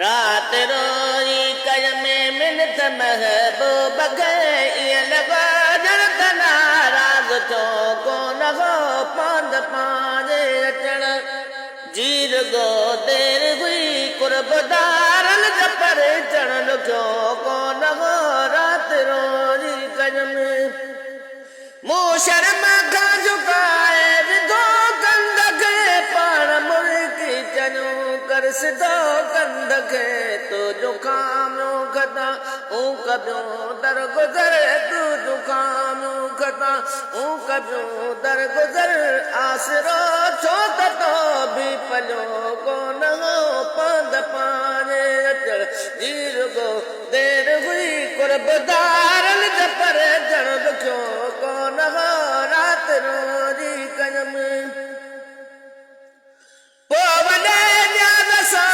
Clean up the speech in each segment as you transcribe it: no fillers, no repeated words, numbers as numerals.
रात रोई कय में मिनत महबूब गए लगा जड़त नाराज तो कोन हो पांद पांजे अचण जीर गो देर हुई कुर्बदारन जपर चढ़ लुखो कोन हो रात रोई कय में मुँह शर्म का झुकाए विधो कंद के पाण मुर्गी चनो कर सिधो कंद के तो जुकामो खता ऊ कबियो दर गुजर तू जुकामो खता ऊ कबियो दर गुजर आसरो छो तो भी पलो को न हो पंद पाने अचड़ जीर गो देर हुई कुर्बदारन जपर जण दुखो को न हो रात रोजी कयम पोवने न्याद सा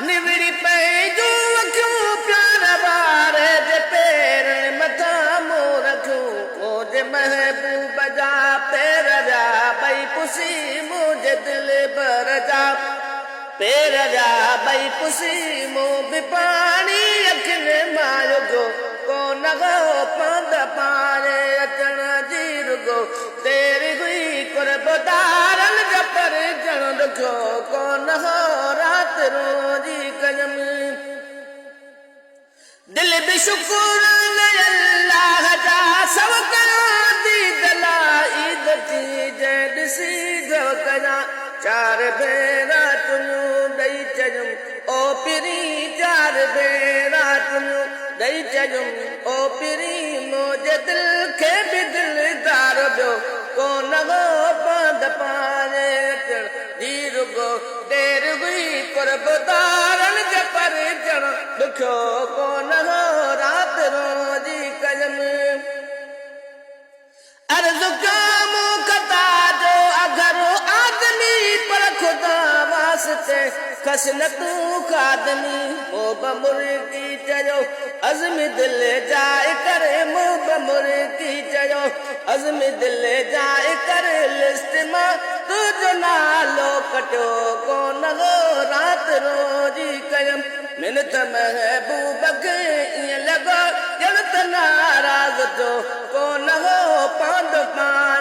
निवड़ी पे जो क्यों प्यार बारे जे पैर मथा मोर क्यों मुझे महबूब जा पैर जा बई पुसी मुझे दिल भर जा पैर जा बई पुसी मुँह भी पानी अखिने मायो गो को न गो पंद पारे अचण जीर गो देर हुई कुर्बदारन जपर जण दुखो को न हो रात रोजी कयम दिल भी शुक्र अल्लाह जा सब करा दी दला ईद थी जैद सी गो कया चार भेरा तुमू दई चजुम ओ पिरी चार भेरा तुमू दई चजुम ओ पिरी मोजे दिल के भी दिलदार बियो को न हो पंद पाने अचण जीर गो देर हुई कुर्बदारन जपर जण दुखो को न हो रात रोजी कयम अर्ज़ कामो कता जो अगर आदमी पर खुदा वास्ते खसन तू खादमी मोब मुर्गी चयो अज़म दिल जाए करे मोब मुर्गी चयो अज़म दिल जाए करे लिस्ट मां तुझो नालो कटियो को न हो रात रोजी कयम मिनत महबूब खे ईअं लॻो ॼण त नाराज़ थियो को न हो पांद पाण